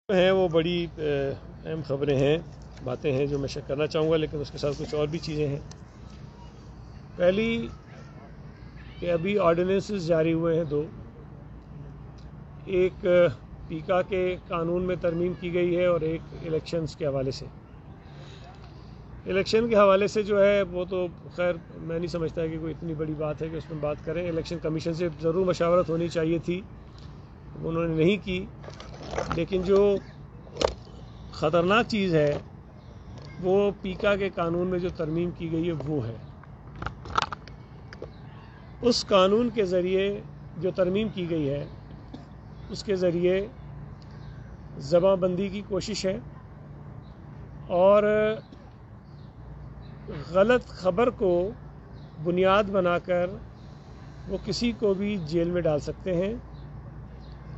ہیں وہ بڑی اہم خبریں ہیں، باتیں ہیں جو میں شیئر کرنا چاہوں گا، لیکن اس کے ساتھ کچھ اور بھی چیزیں ہیں۔ پہلی کہ ابھی آرڈیننسز جاری ہوئے ہیں دو، ایک پیکا کے قانون میں ترمیم کی گئی ہے اور ایک الیکشنز کے حوالے سے۔ الیکشن کے حوالے سے جو ہے وہ تو خیر میں نہیں سمجھتا کہ کوئی اتنی بڑی بات ہے کہ اس میں بات کریں۔ الیکشن کمیشن سے ضرور مشاورت ہونی چاہیے تھی، انہوں نے نہیں کی، لیکن جو خطرناک چیز ہے وہ پیکا کے قانون میں جو ترمیم کی گئی ہے وہ ہے۔ اس قانون کے ذریعے جو ترمیم کی گئی ہے اس کے ذریعے زباں بندی کی کوشش ہے اور غلط خبر کو بنیاد بنا کر وہ کسی کو بھی جیل میں ڈال سکتے ہیں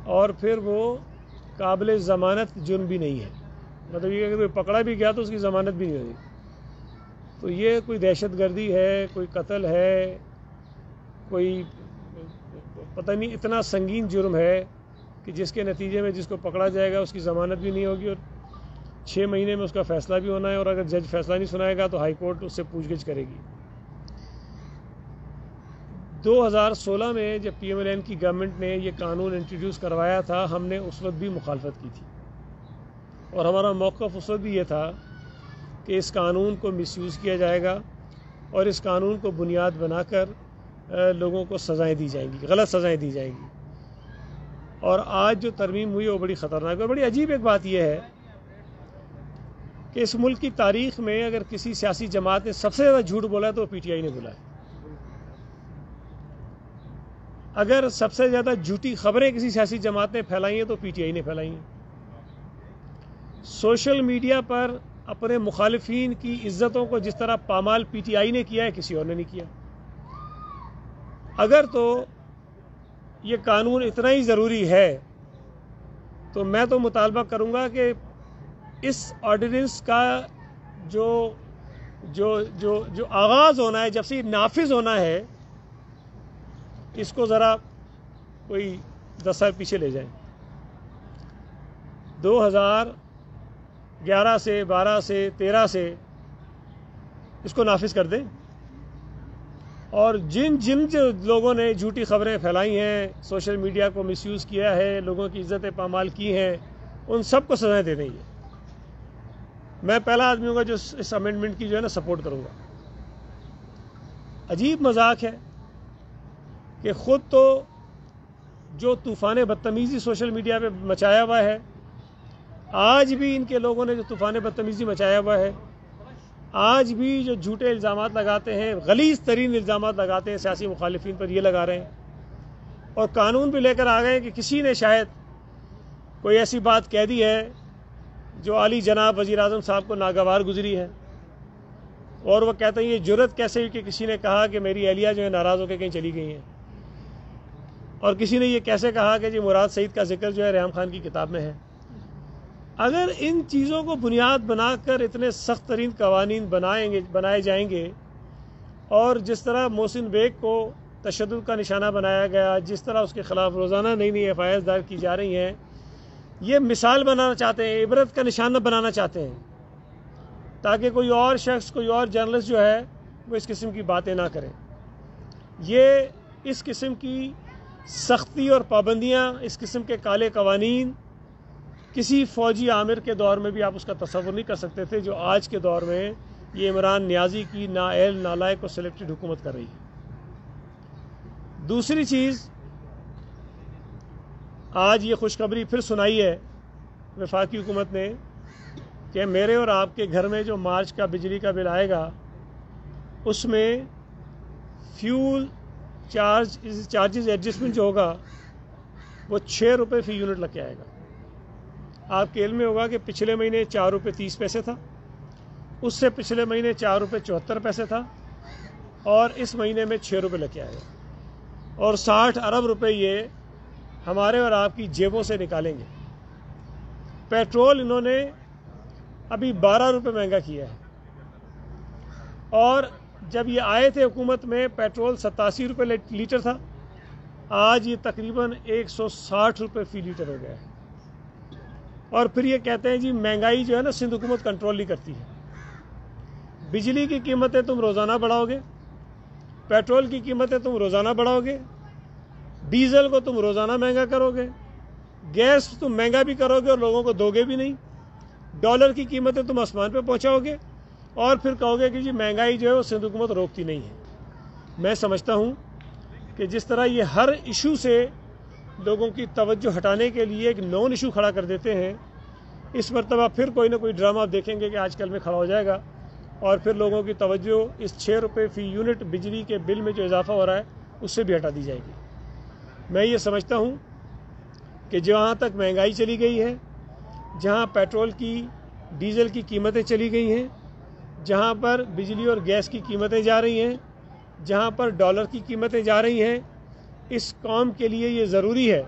اور پھر وہ قابل ضمانت جرم بھی نہیں ہے، مطلب یہ کہ کوئی پکڑا بھی گیا تو اس کی ضمانت بھی نہیں ہوگی۔ تو یہ کوئی دہشت گردی ہے، کوئی قتل ہے، کوئی پتہ نہیں اتنا سنگین جرم ہے کہ جس کے نتیجے میں جس کو پکڑا جائے گا اس کی ضمانت بھی نہیں ہوگی اور 6 مہینے میں اس کا فیصلہ بھی ہونا ہے، اور اگر جج فیصلہ نہیں سنائے گا تو ہائی کورٹ اس سے پوچھ گچھ کرے گی۔ 2016 میں جب پی ایم ایل این کی گورنمنٹ نے یہ قانون انٹروڈیوس کروایا تھا، ہم نے اس وقت بھی مخالفت کی تھی اور ہمارا موقف اس وقت بھی یہ تھا کہ اس قانون کو مس یوز کیا جائے گا اور اس قانون کو بنیاد بنا کر لوگوں کو سزائیں دی جائیں گی، غلط سزائیں دی جائیں گی۔ اور آج جو ترمیم ہوئی وہ بڑی خطرناک ہے۔ بڑی عجیب ایک بات یہ ہے کہ اس ملک کی تاریخ میں اگر کسی سیاسی جماعت نے سب سے زیادہ جھوٹ بولا ہے تو وہ پی ٹی آئی نے بولا ہے۔ اگر سب سے زیادہ جھوٹی خبریں کسی سیاسی جماعت نے پھیلائی ہیں تو پی ٹی آئی نے پھیلائی ہیں۔ سوشل میڈیا پر اپنے مخالفین کی عزتوں کو جس طرح پامال پی ٹی آئی نے کیا ہے کسی اور نے نہیں کیا۔ اگر تو یہ قانون اتنا ہی ضروری ہے تو میں تو مطالبہ کروں گا کہ اس آرڈیننس کا جو آغاز ہونا ہے، جب سے یہ نافذ ہونا ہے، اس کو ذرا کوئی 10 سال پیچھے لے جائیں، 2011 سے 12 سے 13 سے اس کو نافذ کر دیں، اور جن جو لوگوں نے جھوٹی خبریں پھیلائی ہیں، سوشل میڈیا کو مس یوز کیا ہے، لوگوں کی عزتیں پامال کی ہیں، ان سب کو سزائیں دے دیں گے۔ میں پہلا آدمی ہوں گا جو اس امینڈمنٹ کی جو ہے نا سپورٹ کروں گا۔ عجیب مذاق ہے کہ خود تو جو طوفان بدتمیزی سوشل میڈیا پہ مچایا ہوا ہے، آج بھی ان کے لوگوں نے جو طوفان بدتمیزی مچایا ہوا ہے، آج بھی جو جھوٹے الزامات لگاتے ہیں، غلیظ ترین الزامات لگاتے ہیں سیاسی مخالفین پر، یہ لگا رہے ہیں اور قانون بھی لے کر آ گئے کہ کسی نے شاید کوئی ایسی بات کہہ دی ہے جو عالی جناب وزیر اعظم صاحب کو ناگوار گزری ہے، اور وہ کہتے ہیں یہ جرت کیسے ہوئی کہ کسی نے کہا کہ میری اہلیہ جو ہے ناراض ہو کے کہیں چلی گئی ہیں، اور کسی نے یہ کیسے کہا کہ جی مراد سعید کا ذکر جو ہے ریحام خان کی کتاب میں ہے۔ اگر ان چیزوں کو بنیاد بنا کر اتنے سخت ترین قوانین بنائے جائیں گے، اور جس طرح محسن بیگ کو تشدد کا نشانہ بنایا گیا، جس طرح اس کے خلاف روزانہ نئی نئی ایف آئی آرز دائر کی جا رہی ہیں، یہ مثال بنانا چاہتے ہیں، عبرت کا نشانہ بنانا چاہتے ہیں، تاکہ کوئی اور شخص، کوئی اور جرنلسٹ جو ہے وہ اس قسم کی باتیں نہ کریں۔ یہ اس قسم کی سختی اور پابندیاں، اس قسم کے کالے قوانین کسی فوجی عامر کے دور میں بھی آپ اس کا تصور نہیں کر سکتے تھے، جو آج کے دور میں یہ عمران نیازی کی نااہل، نالائق اور سلیکٹڈ حکومت کر رہی ہے۔ دوسری چیز، آج یہ خوشخبری پھر سنائی ہے وفاقی حکومت نے کہ میرے اور آپ کے گھر میں جو مارچ کا بجلی کا بل آئے گا اس میں فیول چارجز ایڈجسٹمنٹ جو ہوگا وہ 6 روپے فی یونٹ لگ کے آئے گا۔ آپ کے علم میں ہوگا کہ پچھلے مہینے 4 روپے 30 پیسے تھا، اس سے پچھلے مہینے 4 روپے 74 پیسے تھا، اور اس مہینے میں 6 روپے لگ کے آئے گا، اور 60 ارب روپے یہ ہمارے اور آپ کی جیبوں سے نکالیں گے۔ پیٹرول انہوں نے ابھی 12 روپے مہنگا کیا ہے، اور جب یہ آئے تھے حکومت میں پیٹرول 87 روپے لیٹر تھا، آج یہ تقریباً 160 روپے فی لیٹر ہو گیا ہے۔ اور پھر یہ کہتے ہیں جی مہنگائی جو ہے نا سندھ حکومت کنٹرول نہیں کرتی ہے. بجلی کی قیمتیں تم روزانہ بڑھاؤ گے, پیٹرول کی قیمتیں تم روزانہ بڑھاؤ گے, ڈیزل کو تم روزانہ مہنگا کرو گے, گیس تم مہنگا بھی کرو گے اور لوگوں کو دو گے بھی نہیں, ڈالر کی قیمتیں تم آسمان پہ پہنچاؤ گے, اور پھر کہو گے کہ جی مہنگائی جو ہے وہ سندھ حکومت روکتی نہیں ہے. میں سمجھتا ہوں کہ جس طرح یہ ہر ایشو سے لوگوں کی توجہ ہٹانے کے لیے ایک نون ایشو کھڑا کر دیتے ہیں, اس مرتبہ پھر کوئی نہ کوئی ڈرامہ آپ دیکھیں گے کہ آج کل میں کھڑا ہو جائے گا اور پھر لوگوں کی توجہ اس 6 روپے فی یونٹ بجلی کے بل میں جو اضافہ ہو رہا ہے اس سے بھی ہٹا دی جائے گی. میں یہ سمجھتا ہوں کہ جہاں تک مہنگائی چلی گئی ہے, جہاں پیٹرول کی ڈیزل کی قیمتیں چلی گئی ہیں, جہاں پر بجلی اور گیس کی قیمتیں جا رہی ہیں, جہاں پر ڈالر کی قیمتیں جا رہی ہیں, اس قوم کے لیے یہ ضروری ہے,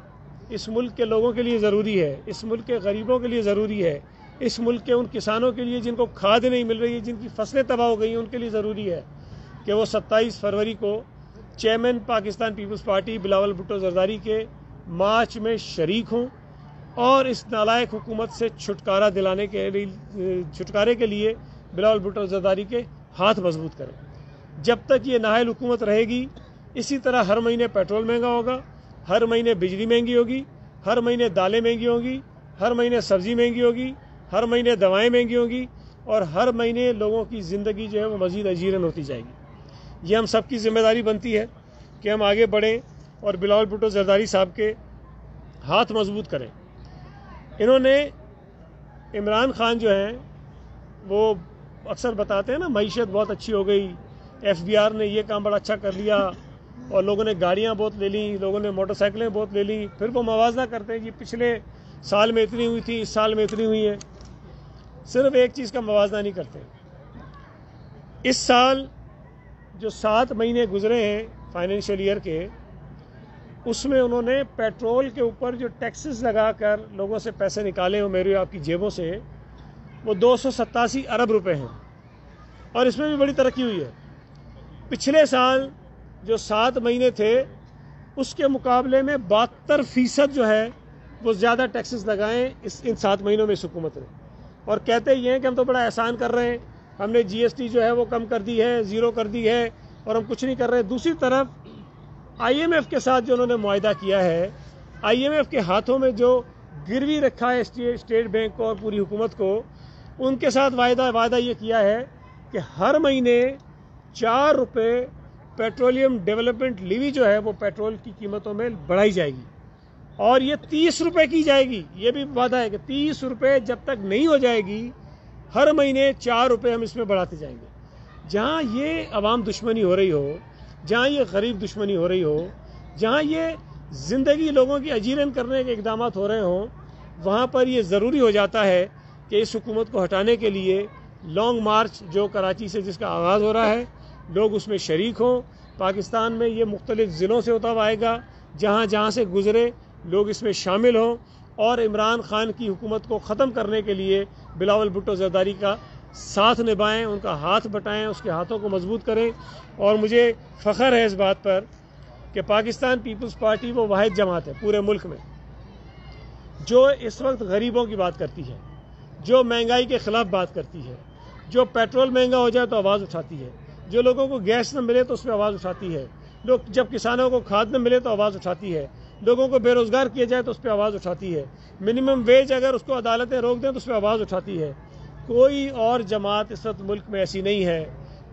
اس ملک کے لوگوں کے لیے ضروری ہے, اس ملک کے غریبوں کے لیے ضروری ہے, اس ملک کے ان کسانوں کے لیے جن کو کھاد نہیں مل رہی ہے, جن کی فصلیں تباہ ہو گئی ہیں, ان کے لیے ضروری ہے کہ وہ 27 فروری کو chairman Pakistan Peoples Party Bilawal Bhutto Zardari کے مارچ میں شریک ہوں اور اس نالائق حکومت سے چھٹکارے کے لیے بلاول بھٹو زرداری کے ہاتھ مضبوط کریں. جب تک یہ نااہل حکومت رہے گی اسی طرح ہر مہینے پیٹرول مہنگا ہوگا, ہر مہینے بجلی مہنگی ہوگی, ہر مہینے دالیں مہنگی ہوں گی, ہر مہینے سبزی مہنگی ہوگی, ہر مہینے دوائیں مہنگی ہوں گی, اور ہر مہینے لوگوں کی زندگی جو ہے وہ مزید اجیرن ہوتی جائے گی. یہ ہم سب کی ذمہ داری بنتی ہے کہ ہم آگے بڑھیں اور بلاول بھٹو زرداری صاحب کے ہاتھ مضبوط کریں. انہوں نے عمران خان جو ہیں وہ اکثر بتاتے ہیں نا معیشت بہت اچھی ہو گئی, FBR نے یہ کام بڑا اچھا کر لیا اور لوگوں نے گاڑیاں بہت لے لیں, لوگوں نے موٹر سائیکلیں بہت لے لیں. پھر وہ موازنہ کرتے ہیں کہ پچھلے سال میں اتنی ہوئی تھی, اس سال میں اتنی ہوئی ہیں. صرف ایک چیز کا موازنہ نہیں کرتے. اس سال جو 7 مہینے گزرے ہیں فائنینشیل ایئر کے, اس میں انہوں نے پیٹرول کے اوپر جو ٹیکسز لگا کر لوگوں سے پیسے نکالے ہوں میری آپ کی جیبوں سے, وہ 287 ارب روپے ہیں, اور اس میں بھی بڑی ترقی ہوئی ہے. پچھلے سال جو 7 مہینے تھے اس کے مقابلے میں 72% جو ہے وہ زیادہ ٹیکسز لگائیں ان 7 مہینوں میں اس حکومت نے, اور کہتے یہ ہیں کہ ہم تو بڑا احسان کر رہے ہیں, ہم نے GST جو ہے وہ کم کر دی ہے, 0 کر دی ہے, اور ہم کچھ نہیں کر رہے. دوسری طرف IMF کے ساتھ جو انہوں نے معاہدہ کیا ہے, IMF کے ہاتھوں میں جو گروی رکھا ہے اسٹیٹ بینک کو اور پوری حکومت کو, ان کے ساتھ وعدہ یہ کیا ہے کہ ہر مہینے 4 روپے پیٹرولیم ڈیولپمنٹ لیوی جو ہے وہ پیٹرول کی قیمتوں میں بڑھائی جائے گی, اور یہ 30 روپے کی جائے گی. یہ بھی وعدہ ہے کہ 30 روپے جب تک نہیں ہو جائے گی ہر مہینے 4 روپے ہم اس میں بڑھاتے جائیں گے. جہاں یہ عوام دشمنی ہو رہی ہو, جہاں یہ غریب دشمنی ہو رہی ہو, جہاں یہ زندگی لوگوں کی اجیرن کرنے کے اقدامات ہو رہے ہوں, وہاں پر یہ ضروری ہو جاتا ہے کہ اس حکومت کو ہٹانے کے لیے لانگ مارچ جو کراچی سے جس کا آغاز ہو رہا ہے, لوگ اس میں شریک ہوں. پاکستان میں یہ مختلف ضلعوں سے ہوتا ہوا آئے گا, جہاں جہاں سے گزرے لوگ اس میں شامل ہوں, اور عمران خان کی حکومت کو ختم کرنے کے لیے بلاول بھٹو زرداری کا ساتھ نبھائیں, ان کا ہاتھ بٹائیں, اس کے ہاتھوں کو مضبوط کریں. اور مجھے فخر ہے اس بات پر کہ پاکستان پیپلز پارٹی وہ واحد جماعت ہے پورے ملک میں جو اس وقت غریبوں کی بات کرتی ہے, جو مہنگائی کے خلاف بات کرتی ہے, جو پیٹرول مہنگا ہو جائے تو آواز اٹھاتی ہے, جو لوگوں کو گیس نہ ملے تو اس پہ آواز اٹھاتی ہے, جب کسانوں کو کھاد نہ ملے تو آواز اٹھاتی ہے, لوگوں کو بے روزگار کیا جائے تو اس پہ آواز اٹھاتی ہے, منیمم ویج اگر اس کو عدالتیں روک دیں تو اس پہ آواز اٹھاتی ہے. کوئی اور جماعت اس وقت ملک میں ایسی نہیں ہے,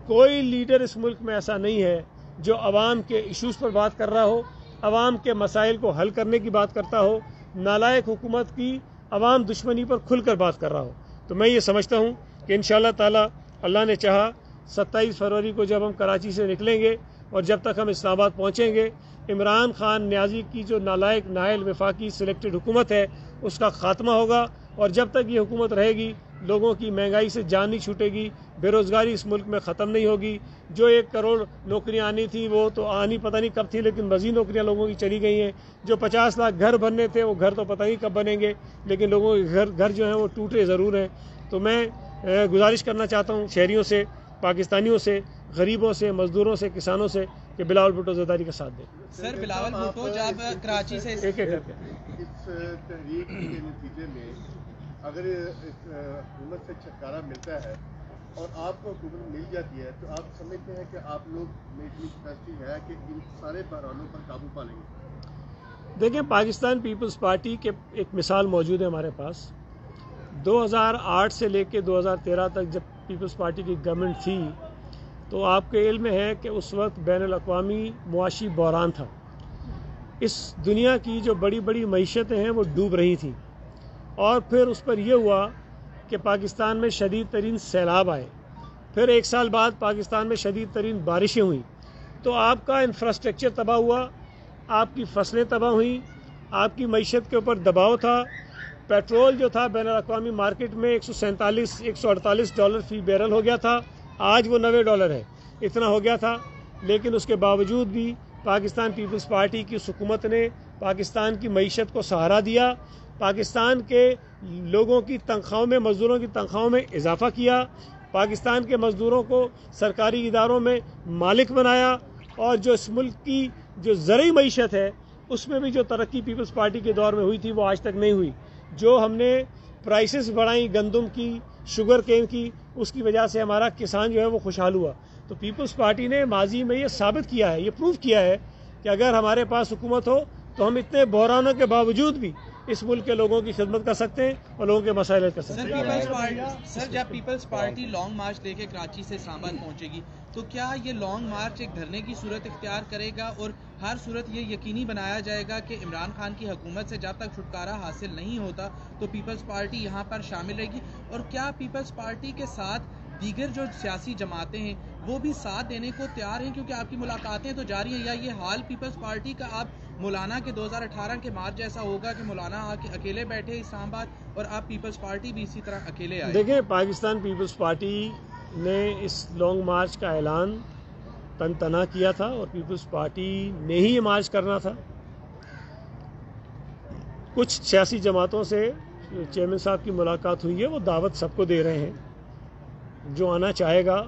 کوئی لیڈر اس ملک میں ایسا نہیں ہے جو عوام کے ایشوز پر بات کر رہا ہو, عوام کے مسائل کو حل کرنے کی بات کرتا ہو, نالائق حکومت کی عوام دشمنی پر کھل کر بات کر رہا ہو. تو میں یہ سمجھتا ہوں کہ انشاءاللہ تعالی اللہ نے چاہا 27 فروری کو جب ہم کراچی سے نکلیں گے اور جب تک ہم اسلام آباد پہنچیں گے, عمران خان نیازی کی جو نالائق نااہل وفاقی سلیکٹڈ حکومت ہے اس کا خاتمہ ہوگا, اور جب تک یہ حکومت رہے گی لوگوں کی مہنگائی سے جان نہیں چھوٹے گی, بے روزگاری اس ملک میں ختم نہیں ہوگی. جو 1 کروڑ نوکریاں آنی تھی وہ تو آنی پتہ نہیں کب تھی, لیکن مزید نوکریاں لوگوں کی چلی گئی ہیں. جو 50 لاکھ گھر بننے تھے وہ گھر تو پتہ نہیں کب بنیں گے, لیکن لوگوں کے گھر جو ہیں وہ ٹوٹے ضرور ہیں. تو میں گزارش کرنا چاہتا ہوں شہریوں سے, پاکستانیوں سے, غریبوں سے, مزدوروں سے, کسانوں سے کہ بلاول بھٹو زرداری کا ساتھ دیں. سر بلاول بھٹو جب کراچی سے اس تحریک کے نتیجے میں اگر حکومت سے چھٹکارا ملتا ہے اور آپ کو حکومت مل جاتی ہے تو آپ سمجھتے ہیں کہ آپ لوگ میں اتنی کیپیسٹی ہے کہ ان سارے بحرانوں پر قابو پا لیں گے؟ دیکھیں، پاکستان پیپلز پارٹی کے ایک مثال موجود ہے ہمارے پاس. 2008 سے لے کے 2013 تک جب پیپلز پارٹی کی گورنمنٹ تھی تو آپ کے علم ہے کہ اس وقت بین الاقوامی معاشی بحران تھا. اس دنیا کی جو بڑی بڑی معیشتیں ہیں وہ ڈوب رہی تھیں، اور پھر اس پر یہ ہوا کہ پاکستان میں شدید ترین سیلاب آئے. پھر ایک سال بعد پاکستان میں شدید ترین بارشیں ہوئیں، تو آپ کا انفراسٹرکچر تباہ ہوا، آپ کی فصلیں تباہ ہوئیں، آپ کی معیشت کے اوپر دباؤ تھا. پیٹرول جو تھا بین الاقوامی مارکیٹ میں $148 فی بیرل ہو گیا تھا، آج وہ $90 ہے، اتنا ہو گیا تھا. لیکن اس کے باوجود بھی پاکستان پیپلز پارٹی کی حکومت نے پاکستان کی معیشت کو سہارا دیا، پاکستان کے لوگوں کی تنخواہوں میں، مزدوروں کی تنخواہوں میں اضافہ کیا، پاکستان کے مزدوروں کو سرکاری اداروں میں مالک بنایا، اور جو اس ملک کی جو زرعی معیشت ہے اس میں بھی جو ترقی پیپلز پارٹی کے دور میں ہوئی تھی وہ آج تک نہیں ہوئی. جو ہم نے پرائسز بڑھائیں گندم کی، شوگر کین کی، اس کی وجہ سے ہمارا کسان جو ہے وہ خوشحال ہوا. تو پیپلز پارٹی نے ماضی میں یہ ثابت کیا ہے، یہ پروف کیا ہے کہ اگر ہمارے پاس حکومت ہو تو ہم اتنے بحرانوں کے باوجود بھی اس ملک کے لوگوں کی خدمت کر سکتے ہیں اور لوگوں کے مسائل حل کر سکتے ہیں. سر، جب پیپلز پارٹی لانگ مارچ لے کے کراچی سے اسلام آباد پہنچے گی تو کیا یہ لانگ مارچ ایک دھرنے کی صورت اختیار کرے گا، اور ہر صورت یہ یقینی بنایا جائے گا کہ عمران خان کی حکومت سے جب تک چھٹکارا حاصل نہیں ہوتا تو پیپلز پارٹی یہاں پر شامل رہے گی؟ اور کیا پیپلز پارٹی کے ساتھ دیگر جو سیاسی جماعتیں ہیں وہ بھی ساتھ دینے کو تیار ہیں؟ کیونکہ آپ کی ملاقاتیں تو جاری ہیں. یا یہ حال پیپلز پارٹی کا آپ مولانا کے 2018 کے مارچ جیسا ہوگا کہ مولانا اکیلے بیٹھے اسلام آباد اور آپ پیپلز پارٹی بھی اسی طرح اکیلے آئے؟ دیکھیں، پاکستان پیپلز پارٹی نے اس لانگ مارچ کا اعلان تنا کیا تھا، اور پیپلز پارٹی نے ہی یہ مارچ کرنا تھا. کچھ سیاسی جماعتوں سے چیئرمین صاحب کی ملاقات ہوئی ہے، وہ دعوت سب کو دے رہے ہیں، جو آنا چاہے گا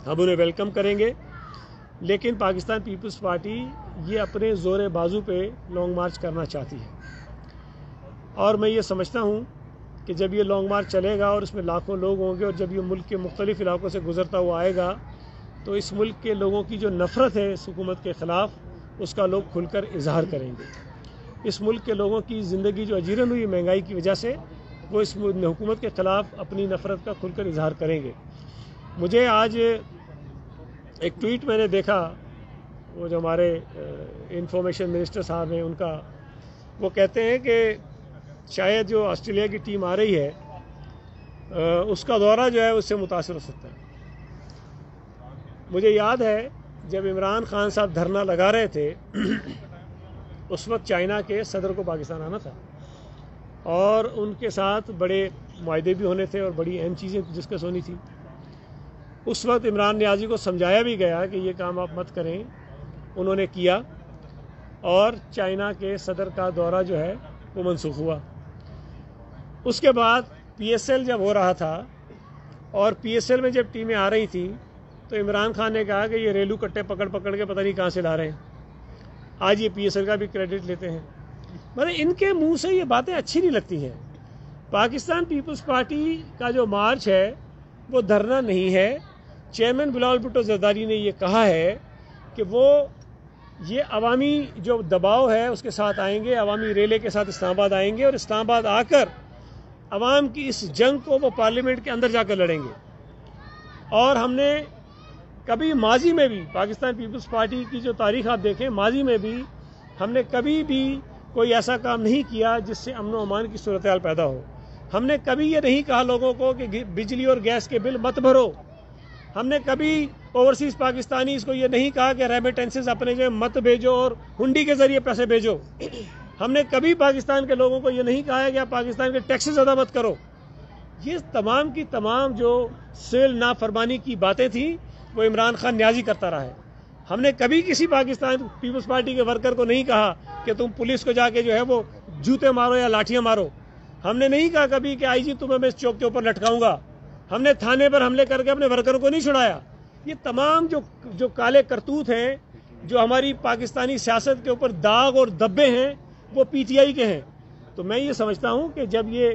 ہم انہیں ویلکم کریں گے. لیکن پاکستان پیپلز پارٹی یہ اپنے زور بازو پہ لانگ مارچ کرنا چاہتی ہے، اور میں یہ سمجھتا ہوں کہ جب یہ لانگ مارچ چلے گا اور اس میں لاکھوں لوگ ہوں گے، اور جب یہ ملک کے مختلف علاقوں سے گزرتا ہوا آئے گا تو اس ملک کے لوگوں کی جو نفرت ہے اس حکومت کے خلاف، اس کا لوگ کھل کر اظہار کریں گے. اس ملک کے لوگوں کی زندگی جو اجیرن ہوئی مہنگائی کی وجہ سے، وہ اس حکومت کے خلاف اپنی نفرت کا کھل کر اظہار کریں گے. مجھے آج ایک ٹویٹ میں نے دیکھا، وہ جو ہمارے انفارمیشن منسٹر صاحب ہیں ان کا، وہ کہتے ہیں کہ شاید جو آسٹریلیا کی ٹیم آ رہی ہے اس کا دورہ جو ہے اس سے متاثر ہو سکتا ہے. مجھے یاد ہے جب عمران خان صاحب دھرنا لگا رہے تھے اس وقت چائنا کے صدر کو پاکستان آنا تھا، اور ان کے ساتھ بڑے معاہدے بھی ہونے تھے اور بڑی اہم چیزیں ڈسکس ہونی تھی. اس وقت عمران نیازی کو سمجھایا بھی گیا کہ یہ کام آپ مت کریں، انہوں نے کیا، اور چائنا کے صدر کا دورہ جو ہے وہ منسوخ ہوا. اس کے بعد پی ایس ایل جب ہو رہا تھا، اور پی ایس ایل میں جب ٹیمیں آ رہی تھیں تو عمران خان نے کہا کہ یہ ریلو کٹے پکڑ پکڑ کے پتہ نہیں کہاں سے لا رہے ہیں. آج یہ پی ایس ایل کا بھی کریڈٹ لیتے ہیں. مطلب ان کے منہ سے یہ باتیں اچھی نہیں لگتی ہیں. پاکستان پیپلز پارٹی کا جو مارچ ہے وہ دھرنا نہیں ہے. چیئرمین بلاول بھٹو زرداری نے یہ کہا ہے کہ وہ یہ عوامی جو دباؤ ہے اس کے ساتھ آئیں گے، عوامی ریلے کے ساتھ اسلام آباد آئیں گے، اور اسلام آباد آ کر عوام کی اس جنگ کو وہ پارلیمنٹ کے اندر جا کر لڑیں گے. اور ہم نے کبھی ماضی میں بھی پاکستان پیپلز پارٹی کی جو تاریخ آپ دیکھیں، ماضی میں بھی ہم نے کبھی بھی کوئی ایسا کام نہیں کیا جس سے امن و امان کی صورتحال پیدا ہو. ہم نے کبھی یہ نہیں کہا لوگوں کو کہ بجلی اور گیس کے بل مت بھرو. ہم نے کبھی اوورسیز پاکستانیز کو یہ نہیں کہا کہ ریمیٹنسز اپنے جو مت بھیجو اور ہنڈی کے ذریعے پیسے بھیجو. ہم نے کبھی پاکستان کے لوگوں کو یہ نہیں کہا ہے کہ آپ پاکستان کے ٹیکسز ادا مت کرو. یہ تمام کی تمام جو سیل نافرمانی کی باتیں تھیں وہ عمران خان نیازی کرتا رہا ہے. ہم نے کبھی کسی پاکستان پیپلز پارٹی کے ورکر کو نہیں کہا کہ تم پولیس کو جا کے جو ہے وہ جوتے مارو یا لاٹھیاں مارو. ہم نے نہیں کہا کبھی کہ آئی جی تمہیں میں اس چوک کے اوپر لٹکاؤں گا. ہم نے تھانے پر حملے کر کے اپنے ورکروں کو نہیں چھڑایا. یہ تمام جو کالے کرتوت ہیں، جو ہماری پاکستانی سیاست کے اوپر داغ اور دبے ہیں، وہ پی ٹی آئی کے ہیں. تو میں یہ سمجھتا ہوں کہ جب یہ